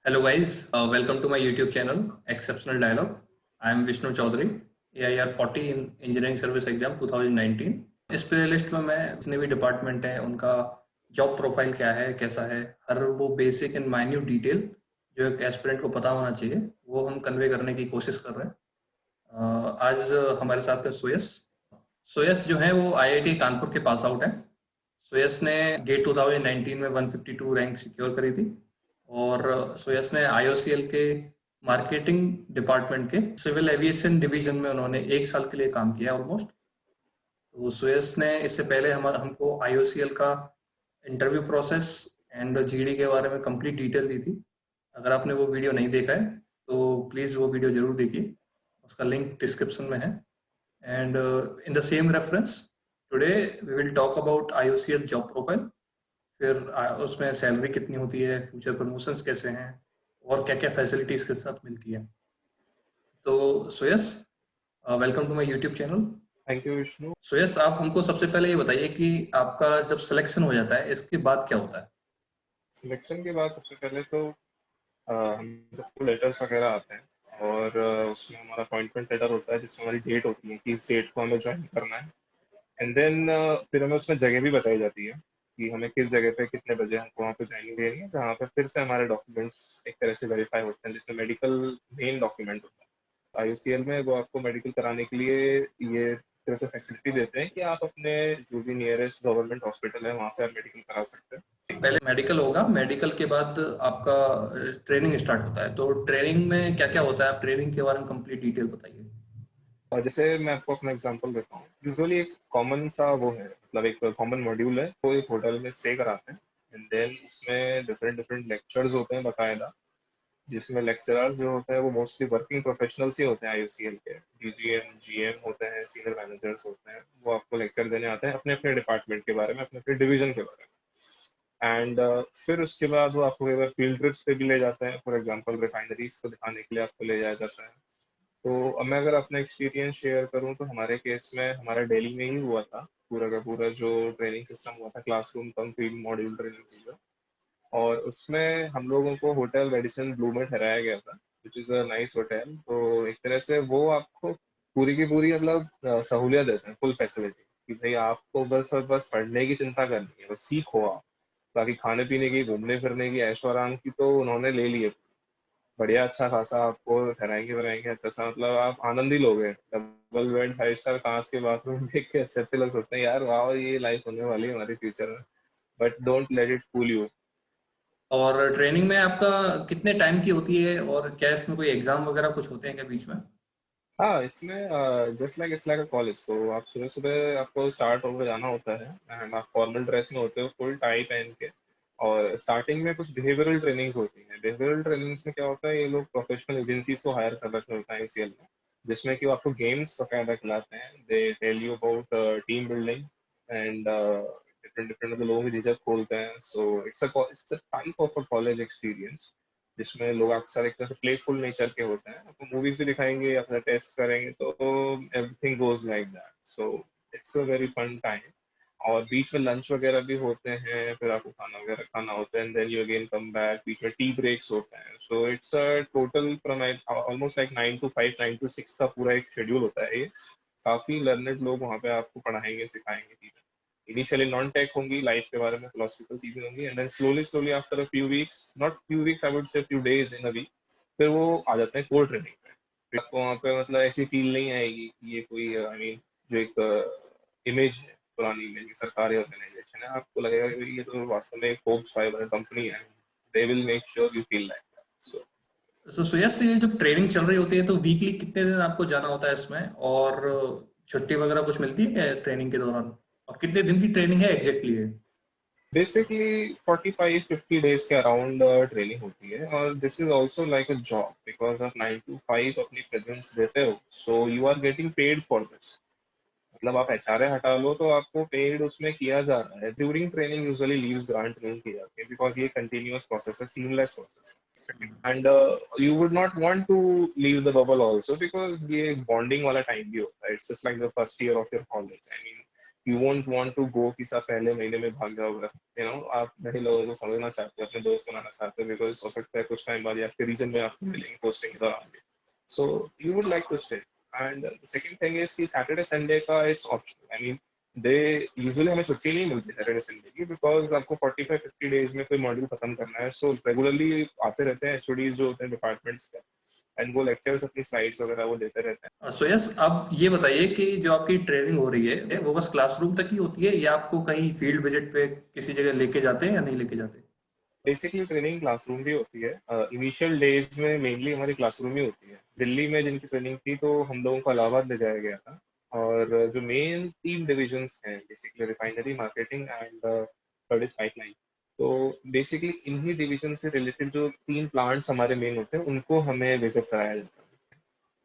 Hello guys, welcome to my YouTube channel Exceptional Dialogue. I am Vishnu Chaudhary, AIR 40 in Engineering Service Exam 2019। इस playlist में मैं जितने भी department हैं उनका जॉब प्रोफाइल क्या है, कैसा है, हर वो बेसिक एंड माइन्यूट डिटेल जो एक एस्पिरेंट को पता होना चाहिए वो हम कन्वे करने की कोशिश कर रहे हैं। आज हमारे साथ है सुयस। सुयस जो है वो आईआईटी कानपुर के पास आउट है। सुयस ने गेट 2019 में 152 रैंक सिक्योर करी थी और सुयस ने आईओसीएल के मार्केटिंग डिपार्टमेंट के सिविल एविएशन डिवीजन में उन्होंने 1 साल के लिए काम किया ऑलमोस्ट। तो सुयस ने इससे पहले हमको आईओसीएल का इंटरव्यू प्रोसेस एंड जीडी के बारे में कंप्लीट डिटेल दी थी। अगर आपने वो वीडियो नहीं देखा है तो प्लीज़ वो वीडियो ज़रूर देखिए, उसका लिंक डिस्क्रिप्शन में है। And in the same reference today we will talk about IOCL job profile. फिर उसमें सैलरी कितनी होती है, फ्यूचर प्रमोशंस कैसे हैं और क्या क्या फैसिलिटीज़ के साथ मिलती है। तो Suyas, welcome to my YouTube channel. Thank you Vishnu. Suyas, आप हमको सबसे पहले ये बताइए कि आपका जब सिलेक्शन हो जाता है इसके बाद क्या होता है। सिलेक्शन के बाद सबसे पहले तो हम सबको लेटर्स वगैरह आते हैं और उसमें हमारा अपॉइंटमेंट लेटर होता है जिसमें हमारी डेट होती है कि इस डेट को हमें ज्वाइन करना है। एंड देन फिर हमें उसमें जगह भी बताई जाती है कि हमें किस जगह पे कितने बजे हमको वहाँ पे ज्वाइनिंग देनी है, जहाँ पे फिर से हमारे डॉक्यूमेंट्स एक तरह से वेरीफाई होते हैं जिसमें मेडिकल मेन डॉक्यूमेंट होता है। आईयूसीएल में वो आपको मेडिकल कराने के लिए ये तरह से फैसिलिटी देते हैं कि आप अपने जो भी नियरेस्ट गवर्नमेंट हॉस्पिटल है वहाँ से आप मेडिकल करा सकते हैं। पहले मेडिकल होगा, मेडिकल के बाद आपका ट्रेनिंग स्टार्ट होता है। तो ट्रेनिंग में क्या क्या होता है, आप ट्रेनिंग के बारे में कंप्लीट डिटेल बताइए। और जैसे मैं आपको अपना एग्जांपल देता हूँ, यूजुअली एक कॉमन सा वो है, मतलब एक कॉमन मॉड्यूल है, वो एक होटल में स्टे कराते हैं। एंड देन उसमें डिफरेंट डिफरेंट लेक्चर्स होते हैं बाकायदा, जिसमें लेक्चरर्स जो होते हैं वो मोस्टली वर्किंग प्रोफेशनल्स ही होते हैं। आईयूसीएल के डीजीएम जीएम होते हैं, सीनियर मैनेजर्स होते हैं, वो आपको लेक्चर देने आते हैं अपने अपने डिपार्टमेंट के बारे में, अपने अपने डिवीजन के बारे में। एंड फिर उसके बाद वो आपको एक फील्ड ट्रिप्स पे भी ले जाते हैं। फॉर एग्जांपल रिफाइनरीज को दिखाने के लिए आपको ले जाया जाता है। तो अब मैं अगर अपना एक्सपीरियंस शेयर करूं तो हमारे केस में हमारा दिल्ली में ही हुआ था। पूरा का पूरा जो ट्रेनिंग सिस्टम हुआ था, क्लासरूम कम फील्ड मॉड्यूल ट्रेनिंग हुआ, और उसमें हम लोगों को होटल रेडिसन ब्लू में ठहराया गया था, which is a nice hotel. तो एक तरह से वो आपको पूरी की पूरी मतलब सहूलियत देते हैं, फुल फैसिलिटी, कि भाई आपको बस और बस पढ़ने की चिंता करनी है, बस सीखो आप। बाकी खाने पीने की, घूमने फिरने की, ऐशो आराम की तो उन्होंने ले लिए। बढ़िया अच्छा खासा आपको ठहराएंगे बनाएंगे, अच्छा सा, मतलब आप आनंद ही लोगे। डबल बेड 5 स्टार कांच के बाथरूम देख के अच्छे अच्छे लोग सोचते हैं यार वाह ये लाइफ होने वाली है हमारी फ्यूचर में। But don't let it fool you. और ट्रेनिंग में आपका कितने टाइम की होती है और क्या इसमें कोई एग्जाम वगैरह कुछ होते हैं क्या बीच में। हाँ, इसमें just like it's like a college. तो आप सुबह सुबह आपको स्टार्ट होकर जाना होता है एंड आप फॉर्मल ड्रेस में होते हो, फुल टाई पहन के। और स्टार्टिंग में कुछ बिहेवियरल ट्रेनिंग्स होती हैं। बिहेवियरल ट्रेनिंग्स में क्या होता है, ये लोग प्रोफेशनल एजेंसीज को हायर कर रखे होता है ACL में, जिसमें कि वो आपको गेम्स वगैरह खिलाते हैं। They tell you about team building and different different लोगों की झिझक खोलते हैं। So it's a type of a college experience, जिसमें लोग अक्सर एक तरह से प्लेफुल नेचर के होते हैं। आपको मूवीज भी दिखाएंगे, अपना टेस्ट करेंगे, तो everything goes like that. So it's a very fun time. और बीच में लंच वगैरह भी होते हैं, फिर आपको खाना वगैरह खाना होता है, and then you again come back. बीच में टी ब्रेक्स होते हैं। So it's a total from almost like 9 to 5, 9 to 6 का पूरा एक शेड्यूल होता है ये। काफी लर्नेड लोग वहाँ पे आपको पढ़ाएंगे सिखाएंगे चीजें। इनिशियली नॉन टेक होंगी, लाइफ के बारे में फिलोसफिकल चीजें होंगी, and then slowly slowly after a few weeks, not few weeks, I would say few days in a week, फिर वो आ जाते हैं कोर ट्रेनिंग पे। फिर आपको वहाँ पे मतलब ऐसी फील नहीं आएगी कि ये कोई आई मीन जो एक इमेज है पुरानी इमेज की सरकारी ऑर्गेनाइजेशन है, आपको लगेगा कि ये तो वास्तव में एक फोर्ब्स 500 कंपनी है। They will make sure you feel like that. So so yes, ये जब ट्रेनिंग चल रही होती है तो वीकली कितने दिन आपको जाना होता है इसमें, और छुट्टी वगैरह कुछ मिलती है क्या ट्रेनिंग के दौरान, और कितने दिन की ट्रेनिंग है एग्जैक्टली है। बेसिकली 45-50 डेज के अराउंड ट्रेनिंग होती है। और this is also like a job, because आप 9 to 5 अपनी प्रेजेंस देते हो, so you are getting paid for this. मतलब आप एचआरए हटा लो तो आपको पेड उसमें किया जा रहा है। During training usually leaves grant नहीं की जाती है, बिकॉज ये कंटिन्यूअस प्रोसेस है, सीमलेस प्रोसेस है। And you would not want to leave the bubble also, because ये बॉन्डिंग वाला टाइम भी होता है। It's just like the first year of your college. I mean you won't want to go कि सब पहले महीने में भाग जाओगे, आप नहीं लोगों को समझना चाहते हो, अपने दोस्त बनाना चाहते हो, बिकॉज हो सकता है कुछ टाइम बाद या आपके रीजन में आपको मिलेंगे पोस्टिंग के दौरान भी, so you would like to stay. And second thing is कि सैटरडे संडे का it's optional, I mean they usually हमें छुट्टी नहीं मिलती सैटरडे संडे की, बिकॉज आपको 45-50 डेज में कोई मॉड्यूल खत्म करना है, सो रेगुलरली आते रहते हैं एचओडीज जो होते हैं डिपार्टमेंट्स के, एंड वो लेक्चर्स अपनी स्लाइड्स वगैरह वो देते रहते हैं। सो यस, अब ये बताइए कि जो आपकी ट्रेनिंग हो रही है वो बस क्लासरूम तक ही होती है या आपको कहीं फील्ड विजिट पे किसी जगह लेके जाते हैं या नहीं लेके जाते? बेसिकली ट्रेनिंग क्लासरूम भी होती है, इनिशियल डेज में मेनली हमारी क्लासरूम ही होती है। दिल्ली में जिनकी ट्रेनिंग थी तो हम लोगों को इलाहाबाद ले जाया गया था, और जो मेन 3 डिविजन्स हैं basically refinery, marketing and third is pipeline, तो बेसिकली इन्हीं डिवीजन से रिलेटेड जो 3 प्लांट्स हमारे मेन होते हैं उनको हमें विजिट कराया जाता है,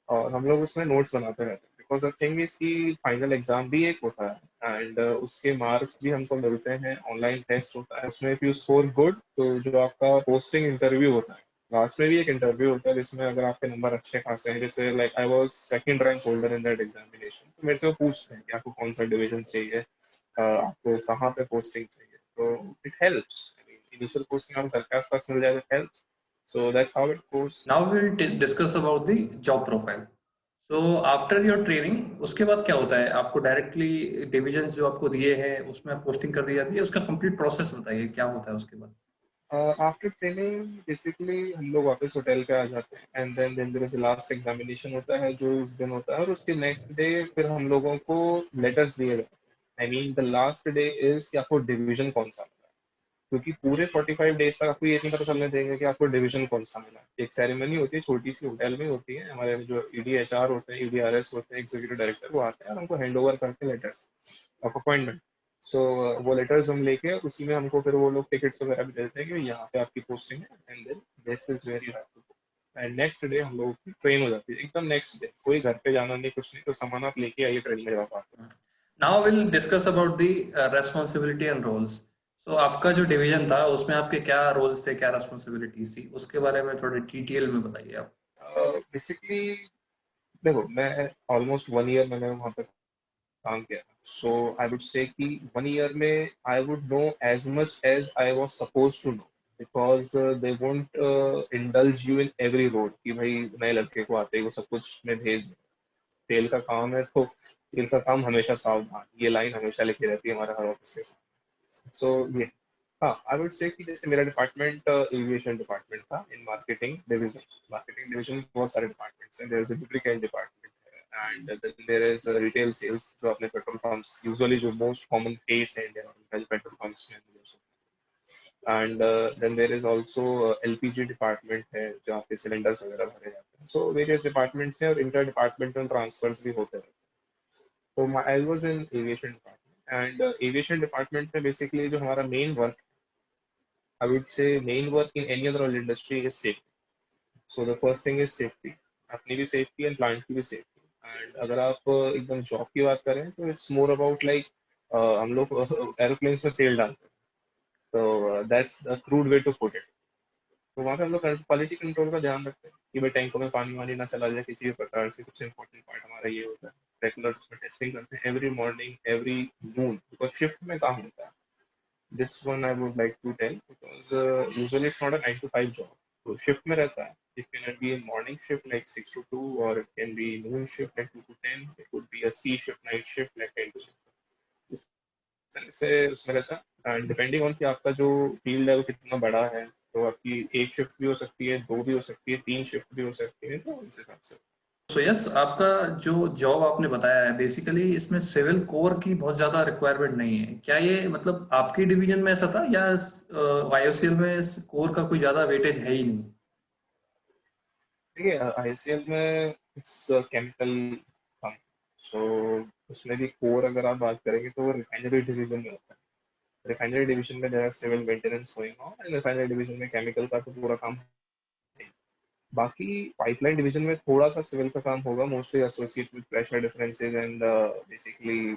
और हम लोग उसमें नोट्स बनाते रहते हैं, बिकॉज द थिंग इज कि फाइनल एग्जाम भी एक होता है, एंड उसके मार्क्स भी हमको मिलते हैं, ऑनलाइन टेस्ट होता है उसमें, इफ यू स्कोर गुड तो जो आपका पोस्टिंग इंटरव्यू होता है, लास्ट में भी एक इंटरव्यू होता है जिसमें अगर आपके नंबर अच्छे खासे हैं, जैसे like I was second rank holder in that examination, तो मेरे से वो पूछते हैं कि आपको कौन सा डिवीजन चाहिए, आपको कहाँ पे पोस्टिंग चाहिए, तो इट हेल्प्स, इनिशियल पोस्टिंग आपको घर के आसपास मिल जाए, तो helps, so that's how it goes. Now will discuss about the job profile. So after your training उसके बाद क्या होता है? आपको डायरेक्टली डिविजन्स जो आपको दिए हैं उसमें पोस्टिंग कर दी जाती है? उसका कंप्लीट प्रोसेस बताइए, क्या होता है उसके बाद? आफ्टर ट्रेनिंग बेसिकली हम लोग वापस होटल पे आ जाते हैं, and then there is last examination होता है जो उस दिन होता है, और उसके नेक्स्ट डे फिर हम लोगों को लेटर्स दिए जाते हैं, I mean the last day is कि आपको डिवीजन कौन सा मिला है, क्योंकि पूरे 45 डेज तक आपको ये नहीं पता चलने देंगे कि आपको डिवीजन कौन सा मिला है। एक सेरेमनी होती है छोटी सी, होटल में होती है, हमारे जो ईडीएचआर होते हैं, ईडीआरएस होते हैं, एग्जीक्यूटिव डायरेक्टर, वो आते हैं और हमको हैंड ओवर करते हैं लेटर्स ऑफ अपॉइंटमेंट। सो वो लेटर्स हम लेके उसी में हमको फिर वो लोग टिकट्स वगैरह भी देते हैं कि यहाँ पे आपकी पोस्टिंग है, and then this is where you have to go, and next day हम लोग की ट्रेन हो जाती है, एकदम नेक्स्ट डे, कोई घर पे जाना नहीं, कुछ नहीं, तो सामान आप लेके आइए ट्रेन में जब आप। Now will discuss about the responsibility and roles. So आपका जो डिवीजन था उसमें आपके क्या रोल्स थे, क्या रेस्पॉन्सिबिलिटीज थी, उसके बारे में थोड़ी डिटेल में बताइए आप। बेसिकली देखो, मैं ऑलमोस्ट 1 ईयर मैंने वहाँ पे काम किया, सो आई वुड से कि 1 ईयर में I would know as much as I was suppose to know, because they won't indulge you in every role कि भाई नए लड़के को आते ही वो सब कुछ में भेज दे। तेल का काम है तो तेल का काम हमेशा सावधान, ये लाइन हमेशा लिखी रहती है हमारे हर ऑफिस के साथ। सो ये, हाँ, आई वुड से कि जैसे मेरा डिपार्टमेंट एविएशन डिपार्टमेंट था in marketing division. Marketing division में बहुत सारे डिपार्टमेंट्स हैं, there is a lubricant department है, and then there is retail sales जो अपने पेट्रोल पंप्स, यूजुअली जो मोस्ट कॉमन केस है इंडिया में पेट्रोल पंप्स में, and then there is also LPG department है जहाँ पे सिलेंडर्स वगैरह भरे जाते हैं, सो वेरियस डिपार्टमेंट्स हैं और इंटर डिपार्टमेंटल ट्रांसफर्स भी होते हैं। तो I was in aviation department, and aviation department में बेसिकली जो हमारा main work, I would say main work in any other oil industry is safety. So the first thing is safety. अपनी भी safety and plant की भी safety, and अगर आप एकदम जॉब की बात करें तो इट्स मोर अबाउट लाइक हम लोग एरोप्लेन्स में तेल डालते हैं, तो that's the crude way to put it. तो वहाँ पे हम लोग क्वालिटी कंट्रोल का ध्यान रखते हैं कि भाई टैंकों में पानी वानी ना चला जाए किसी भी प्रकार से, कुछ इंपॉर्टेंट पार्ट हमारा ये होता है। रेगुलर उसमें टेस्टिंग करते हैं every morning every Noon, because shift में काम होता है। This one I would like to tell because usually it's not a 9 to 5 job. So shift में रहता है. It can be a morning shift like 6 to 2, or it can be noon shift like 2 to 10. It could be a C shift, night shift like 10 to 6. इस तरह से उसमें रहता है, and depending on कि आपका जो फील्ड है वो कितना बड़ा है, तो आपकी एक शिफ्ट भी हो सकती है, दो भी हो सकती है, 3 शिफ्ट भी हो सकती है, तो इस हिसाब से। सो यस, आपका जो जॉब आपने बताया है बेसिकली इसमें सिविल कोर की बहुत ज़्यादा रिक्वायरमेंट नहीं है, क्या ये मतलब आपकी डिवीजन में ऐसा था या वाईओसीएल में कोर का कोई ज़्यादा वेटेज है ही नहीं? देखिए, आईसीएल में इट्स केमिकल कम, सो उसमें भी कोर अगर आप बात करेंगे तो वो रिफाइनरी डिवीजन में होता है। रिफाइनरी डिवीजन में जरा civil maintenance going on, and refinery division में केमिकल का तो पूरा काम है। बाकी पाइपलाइन डिवीजन में थोड़ा सा सिविल का काम होगा, mostly associate with pressure differences and basically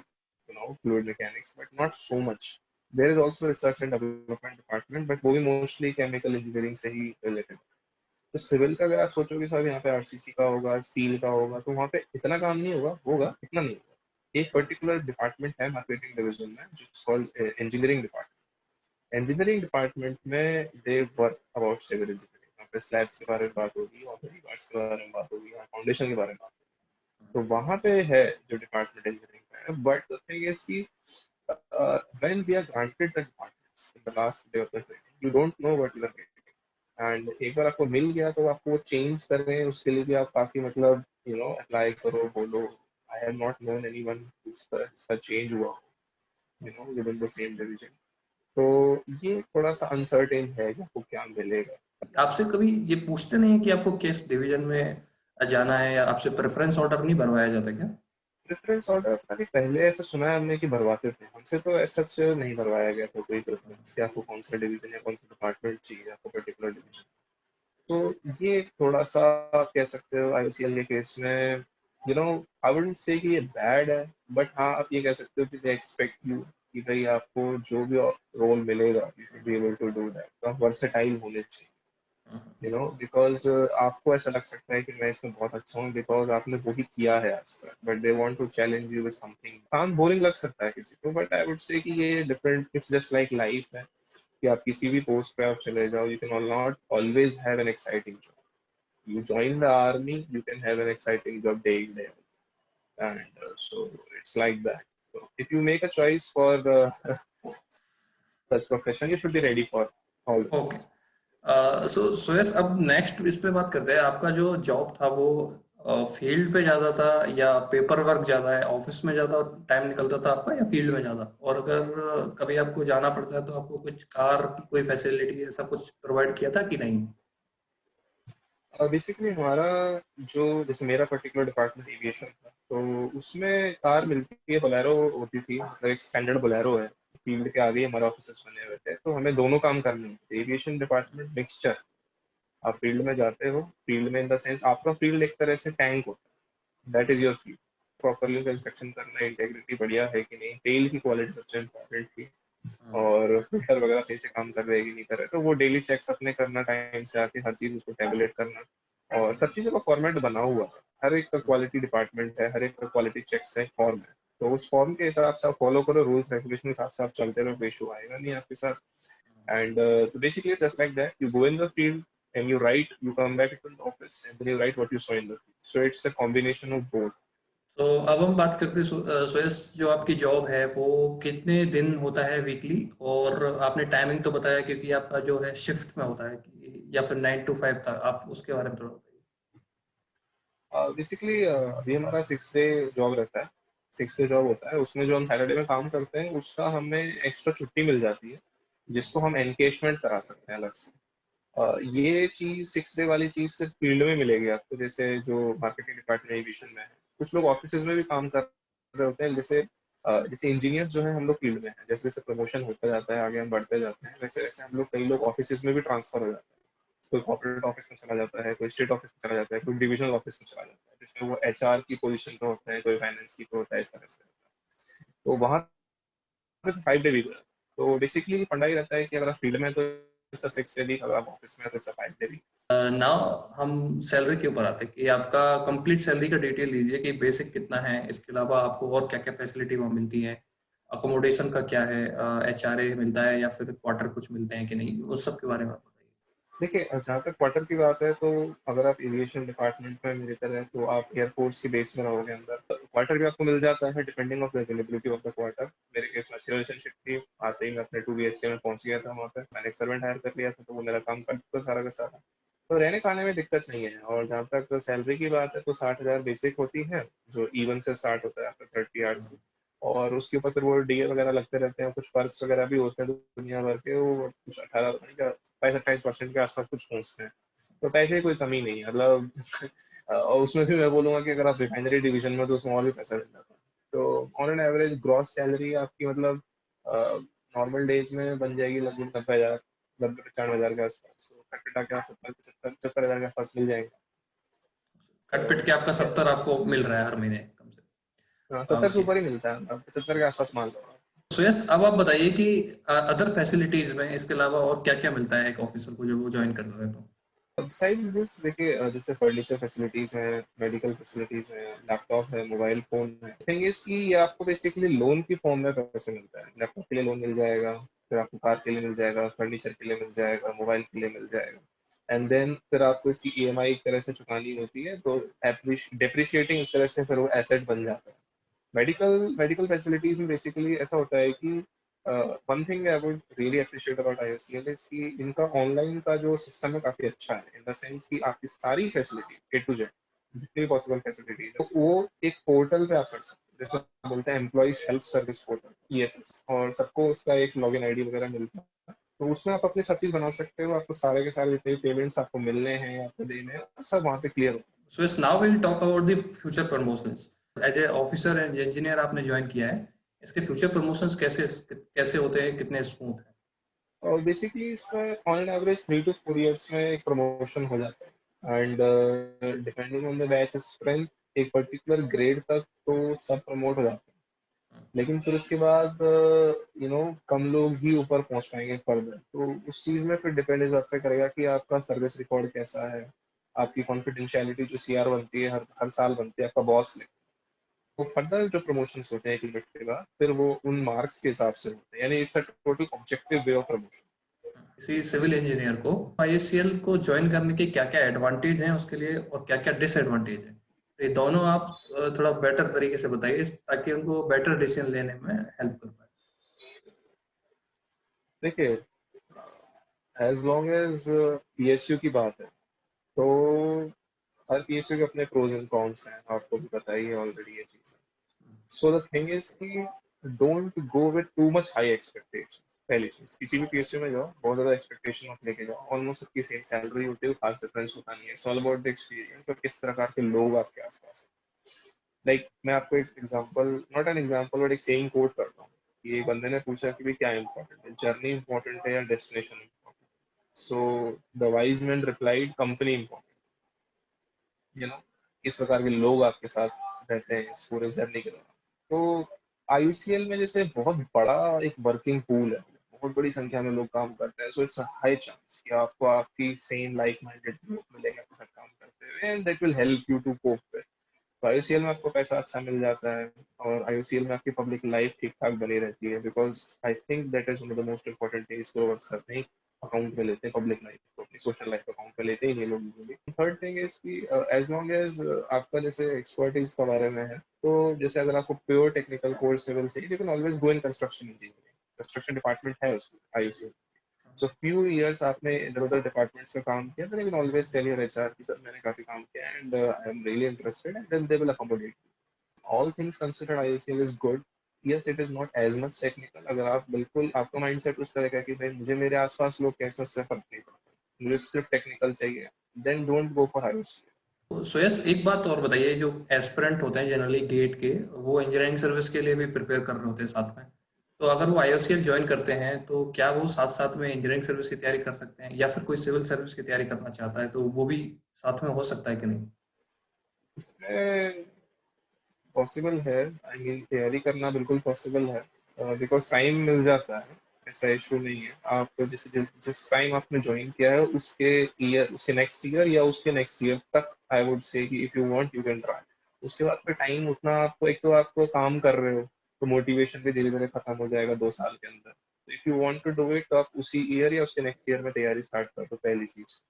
fluid mechanics, but not so much. There is also research and development department, but वो भी मोस्टली केमिकल इंजीनियरिंग से ही रिलेटेड। तो सिविल का अगर आप सोचोगे साहब यहाँ पे आरसीसी का होगा, स्टील का होगा, तो वहाँ पे इतना काम नहीं होगा, होगा इतना नहीं होगा। एक पर्टिकुलर डिपार्टमेंट है मार्केटिंग डिवीजन में जिसको called engineering department. Engineering department में they work about civil engineering. वहाँ पे स्लैब्स के बारे में बात होगी और गार्ड्स के बारे में बात होगी और फाउंडेशन के बारे में बात होगी। तो वहाँ पे है जो डिपार्टमेंट इंजीनियरिंग का है, बट द थिंग इज कि when we are granted the departments in the last day of the training, you don't know what you are getting, and एक बार आपको मिल गया तो आपको चेंज करें उसके लिए भी आप काफी मतलब अप्लाई करो, बोलो I have not known anyone जिसका चेंज हुआ with in the same division. तो ये थोड़ा सा अनसर्टेन है कि आपको क्या मिलेगा। आपसे कभी ये पूछते नहीं है कि आपको किस डिवीजन में जाना है, या आपसे प्रेफरेंस ऑर्डर नहीं भरवाया जाता क्या? प्रेफरेंस ऑर्डर काफी पहले ऐसा सुना है हमने कि भरवाते थे, हमसे तो ऐसा नहीं भरवाया गया था कोई प्रेफरेंस कि आपको कौन सा डिवीजन या कौन सा डिपार्टमेंट चाहिए, आपको पर्टिकुलर डिवीजन। तो ये थोड़ा सा आप कह सकते हो आईसीएल के केस में, आई वुडंट से कि ये बैड है, बट हाँ आप ये कह सकते हो कि दे एक्सपेक्ट यू कि भाई आपको जो भी रोल मिलेगा you should be able to do that. तो आप वर्सेटाइल होने चाहिए, बिकॉज आपको ऐसा लग सकता है कि मैं इसमें बहुत अच्छा हूँ बिकॉज आपने वो भी किया है आज तक, but they want to challenge you with something. काम बोरिंग लग सकता है किसी को, बट आई वुड से कि ये different, it's just like life है कि आप किसी भी पोस्ट पे आप चले जाओ, you can not always have an exciting job. You join the army, you can have an exciting job day in day out, and so it's like that. So if you make a choice for such profession, you should be ready for all the okay. things. सो सुयस, अब next इस पे बात करते हैं। आपका जो job था वो फील्ड पे ज्यादा था या पेपर वर्क ज्यादा है, ऑफिस में ज्यादा टाइम निकलता था आपका या फील्ड में ज्यादा? और अगर कभी आपको जाना पड़ता है तो आपको कुछ कार की कोई फैसिलिटी ऐसा कुछ प्रोवाइड किया था कि नहीं? बेसिकली हमारा जो, जैसे मेरा पर्टिकुलर डिपार्टमेंट एविएशन था, तो उसमें कार मिलती है, बोलेरो होती थी, मतलब एक स्टैंडर्ड बोलेरो है। फील्ड के आगे हमारे ऑफिस बने हुए थे, तो हमें दोनों काम करने होते थे। एविएशन डिपार्टमेंट मिक्सचर, आप फील्ड में जाते हो, फील्ड में इन द सेंस आपका फील्ड एक तरह से टैंक होता है, that is your field. Properly उनका इंस्पेक्शन करना, इंटेग्रिटी बढ़िया है कि नहीं, तेल की क्वालिटी सबसे इम्पोर्टेंट थी, और फिल्टर वगैरह सही से काम कर रहे हैं कि नहीं कर रहे, तो वो डेली चेक्स अपने करना, टाइम से आके हर चीज उसको टेबलेट करना, और सब चीजों का फॉर्मेट बना हुआ है। हर एक का क्वालिटी डिपार्टमेंट है, हर एक का क्वालिटी चेक्स का एक फॉर्म है, तो उस फॉर्म के हिसाब से आप फॉलो करो, रूल्स रेगुलेशन के हिसाब से आप चलते रहो, कोई इशू आएगा नहीं आपके साथ। And basically it's just like that, you go in the field and you write, you come back to the office and then you write what you saw in the field. So it's a combination of both. तो अब हम बात करते हैं सुयस, जो आपकी job है वो कितने दिन होता है वीकली? और आपने टाइमिंग तो बताया क्योंकि आपका जो है शिफ्ट में होता है या फिर 9 to 5 था, आप उसके बारे में थोड़ा बताइए। बेसिकली अभी हमारा 6 डे जॉब रहता है, 6 डे जॉब होता है, उसमें जो हम सैटरडे में काम करते हैं उसका हमें एक्स्ट्रा छुट्टी मिल जाती है, जिसको हम एनकेशमेंट करा सकते हैं अलग से। ये चीज 6 डे वाली चीज सिर्फ फील्ड में मिलेगी आपको, जैसे जो मार्केटिंग डिपार्टमेंट एविएशन में है। कुछ लोग ऑफिस में भी काम कर रहे होते हैं, जैसे इंजीनियर्स जो है हम लोग फील्ड में हैं, जैसे जैसे प्रमोशन होता जाता है, आगे हम बढ़ते जाते हैं, वैसे वैसे हम लोग, कई लोग ऑफिस में भी ट्रांसफर हो जाते हैं। कोई कॉर्पोरेट ऑफिस में चला जाता है, कोई स्टेट ऑफिस में चला जाता है, कोई डिविजनल ऑफिस में चला जाता है, जिसमें वो एचआर की पोजीशन पे होता है, कोई फाइनेंस की पे होता है, इस तरह से होता है। तो वहाँ पे 5 डे वीक है। तो बेसिकली फंडा ही रहता है कि अगर आप फील्ड में हैं तो इट्स 6 डे वीक, अगर आप ऑफिस में हैं तो इट्स 5 डे वीक। नाउ हम सैलरी के ऊपर आते हैं कि आपका कंप्लीट सैलरी का डिटेल दीजिए कि बेसिक कितना है, इसके अलावा आपको और क्या क्या फैसिलिटी वहाँ मिलती है, अकोमोडेशन का क्या है, एचआरए मिलता है या फिर क्वार्टर कुछ मिलते हैं कि नहीं, उस सब के बारे में आप बताइए। देखिए, जहाँ तक क्वार्टर की बात है, तो अगर आप एविएशन डिपार्टमेंट में मेरी तरह हैं, तो आप एयरफोर्स की बेस में रहोगे अंदर, तो क्वार्टर भी आपको मिल जाता है depending of the availability of the quarter. मेरे केस में अच्छी रिलेशनशिप थी, आते ही मैं अपने 2 BHK में पहुंच गया था। वहाँ पे मैंने एक सर्वेंट हायर कर लिया था, तो वो मेरा काम करता था सारा का सारा, तो रहने खाने में दिक्कत नहीं है। और जहाँ तक सैलरी की बात है, तो 60,000 बेसिक होती है, जो इवन से स्टार्ट होता है आफ्टर 30 आवर्स, और उसके ऊपर फिर वो डीए वगैरह लगते रहते हैं, कुछ पर्क्स वगैरह भी होते हैं दुनिया भर के, वो कुछ 28% के आसपास कुछ पहुंचते हैं। तो पैसे की कोई कमी नहीं है, मतलब और उसमें भी मैं बोलूंगा कि अगर आप रिफाइनरी डिवीजन में, तो उसमें और भी पैसा मिल जाता है। तो on an average gross salary आपकी, मतलब नॉर्मल डेज में बन जाएगी लगभग 90,000, 90-95,000 के आसपास। तो कट पिटा के आप 70-75 हज़ार के आसपास मिल जाएंगे। कट पिट तो के आपका 70 आपको मिल रहा है हर महीने कम से 70 से ओके। ऊपर ही मिलता है, 75 के आसपास मान लो। सो यस, अब आप बताइए कि अदर फैसिलिटीज में इसके अलावा और क्या क्या मिलता है एक ऑफिसर को जब वो ज्वाइन कर रहे हैं तो? Besides this, देखिए जैसे फर्नीचर फैसिलिटीज हैं, मेडिकल फैसिलिटीज हैं, लैपटॉप है, मोबाइल फोन है। थिंग इज कि ये आपको बेसिकली लोन की फॉर्म में पैसे मिलता है। लैपटॉप के लिए लोन मिल जाएगा, फिर आपको कार के लिए मिल जाएगा, फर्नीचर के लिए मिल जाएगा, मोबाइल के लिए मिल जाएगा। एंड देन फिर आपको इसकी ईएमआई एक तरह से चुकानी होती है, तो डेप्रिशिएटिंग एक तरह से फिर वो एसेट बन जाता है। मेडिकल मेडिकल फैसिलिटीज में बेसिकली ऐसा होता है कि one thing I would really appreciate about IOCL is कि इनका ऑनलाइन का जो सिस्टम है काफी अच्छा है, इन द सेंस कि आपकी सारी फैसिलिटीज ए टू जेड जितनी पॉसिबल फैसिलिटीज है तो वो एक पोर्टल पे आप कर सकते हो, जैसे हम बोलते हैं employ self service portal ESS, और सबको उसका एक लॉगिन आईडी वगैरह मिलता है। तो उसमें आप अपनी सब चीज बना सकते हो, आपको सारे के सारे जितने पेमेंट्स आपको मिलने हैं या आपको देने हैं सब वहाँ पे क्लियर हो। So yes, now we'll talk about the future promotions. As a officer and engineer आपने ज्वाइन किया है, इसके फ्यूचर प्रमोशंस कैसे कैसे होते हैं, कितने स्मूथ है? और बेसिकली इसमें on an average 3 to 4 years में एक प्रमोशन हो जाता है, and depending on the batch strength एक पर्टिकुलर ग्रेड तक तो सब प्रमोट हो जाते हैं। लेकिन फिर उसके बाद कम लोग ही ऊपर पहुंच पाएंगे फर्दर, तो उस चीज में फिर डिपेंड इस बात पे करेगा कि आपका सर्विस रिकॉर्ड कैसा है, आपकी कॉन्फिडेंशियलिटी जो सीआर बनती है हर हर साल बनती है आपका बॉस ने। तो फर्दर जो प्रमोशंस होते हैं एक लिमिट के बाद फिर वो उन मार्क्स के हिसाब से होते हैं, यानी it's a total objective way of promotion. किसी सिविल इंजीनियर को आईएससीएल को ज्वाइन करने के क्या क्या एडवांटेज हैं उसके लिए और क्या क्या डिसएडवांटेज है, तो ये दोनों आप थोड़ा बेटर तरीके से बताइए ताकि उनको बेटर डिसीजन लेने में हेल्प कर पाए। देखिए, एज लॉन्ग एज पीएसयू की बात है तो हर पीएसयू के अपने प्रोज एंड कॉन्स हैं, आपको भी पता ही है ऑलरेडी ये चीज़। सो द थिंग इज कि don't go with too much high expectation. पहली चीज, किसी भी पीएसयू में जाओ बहुत ज्यादा एक्सपेक्टेशन मत लेके जाओ, ऑलमोस्ट सबकी सेम सैलरी होती है, खास डिफरेंस होता नहीं है। It's all about the experience और किस प्रकार के लोग आपके आसपास हैं। मैं आपको एक example, not an example but एक सेइंग कोट करता हूँ कि एक बंदे ने पूछा कि भाई क्या इंपॉर्टेंट है, जर्नी इंपॉर्टेंट है या destination important. So the wise man replied, company important. किस प्रकार के लोग आपके साथ रहते हैं इस पूरे जर्नी के दौरान। तो आईयूसीएल में जैसे बहुत बड़ा एक वर्किंग पूल है, बहुत बड़ी संख्या में लोग काम करते हैं, so it's a high chance कि आपको आपकी सेम लाइक माइंडेड ग्रुप मिलेगा आपके साथ काम करते हुए, and that will help you to cope with. तो आईयूसीएल में आपको पैसा अच्छा मिल जाता है, और आईयूसीएल में आपकी पब्लिक लाइफ ठीक ठाक बनी रहती है, because I think that is one of the most important things जो अक्सर नहीं अकाउंट में लेते हैं, पब्लिक लाइफ को अपनी सोशल लाइफ अकाउंट में लेते ही नहीं लोग यूजुअली। थर्ड थिंग इज कि एज लॉन्ग एज आपका जैसे एक्सपर्टीज के बारे में है, तो जैसे अगर आपको प्योर टेक्निकल कोर्स लेवल चाहिए, you can always go in construction engineering, construction department है उसमें आईयूसीएल। सो फ्यू इयर्स आपने इधर उधर डिपार्टमेंट्स में काम किया, then you can always tell your HR कि सर मैंने काफी काम किया है and I am really interested, and then they will accommodate you. All things considered, IOCL is good. Yes, it is not as much technical. अगर आप बिल्कुल आपका माइंडसेट उस तरह का कि भाई मुझे मेरे आसपास लोग कैसे, उससे फर्क नहीं पड़ता, मुझे सिर्फ टेक्निकल चाहिए, then don't go for IOCL. So yes, एक बात और बताइए, जो एस्पिरेंट होते हैं जनरली गेट के, वो इंजीनियरिंग सर्विस के लिए भी प्रिपेयर कर रहे होते हैं साथ में, तो अगर वो आईओसीएल ज्वाइन करते हैं तो क्या वो साथ साथ में इंजीनियरिंग सर्विस की तैयारी कर सकते हैं, या फिर कोई सिविल सर्विस की तैयारी करना चाहता है तो वो भी साथ में हो सकता है कि नहीं? इसमें पॉसिबल है, आई मीन तैयारी करना बिल्कुल पॉसिबल है, बिकॉज टाइम मिल जाता है, ऐसा इशू नहीं है। आप जैसे जिस टाइम आपने ज्वाइन किया है उसके ईयर, उसके नेक्स्ट ईयर या उसके नेक्स्ट ईयर तक आई वुड से कि if you want you can try. उसके बाद फिर टाइम उतना आपको, एक तो आपको काम कर रहे हो तो मोटिवेशन भी धीरे धीरे खत्म हो जाएगा 2 साल के अंदर। तो if you want to do it तो आप उसी ईयर या उसके नेक्स्ट ईयर में तैयारी स्टार्ट कर दो, पहली चीज।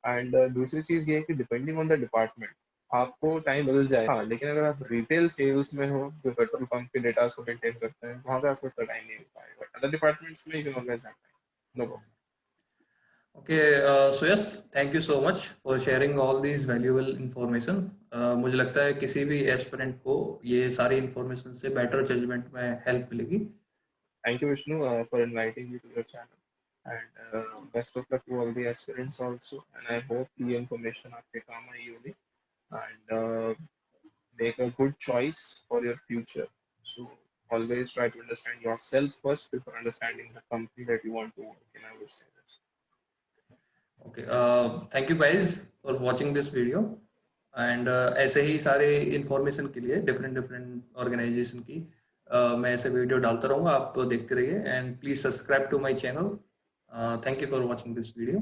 एंड दूसरी चीज ये है कि डिपेंडिंग ऑन द डिपार्टमेंट आपको टाइम मिल जाए, हाँ, लेकिन अगर आप रिटेल सेल्स में हो जो पेट्रोल पंप के डेटा को मेंटेन करते हैं, वहां पे आपको इतना टाइम नहीं मिल पाएगा, बट अदर डिपार्टमेंट्स में you can always have time, no problem. Okay, so yes, thank you so much for sharing all these valuable information. मुझे लगता है किसी भी एस्पिरेंट को ये सारी इंफॉर्मेशन से बेटर जजमेंट में हेल्प मिलेगी। Thank you Vishnu for inviting me to your channel, and best of luck to all the aspirants also, and I hope ये इंफॉर्मेशन आपके काम आई होगी, and make a good choice for your future. So always try to understand yourself first before understanding the company that you want to work in. I would say this. Okay, thank you guys for watching this video, and ऐसे ही सारे information के लिए different different organisation की मैं ऐसे video डालता रहूँगा, आप देखते रहिए and please subscribe to my channel. Thank you for watching this video.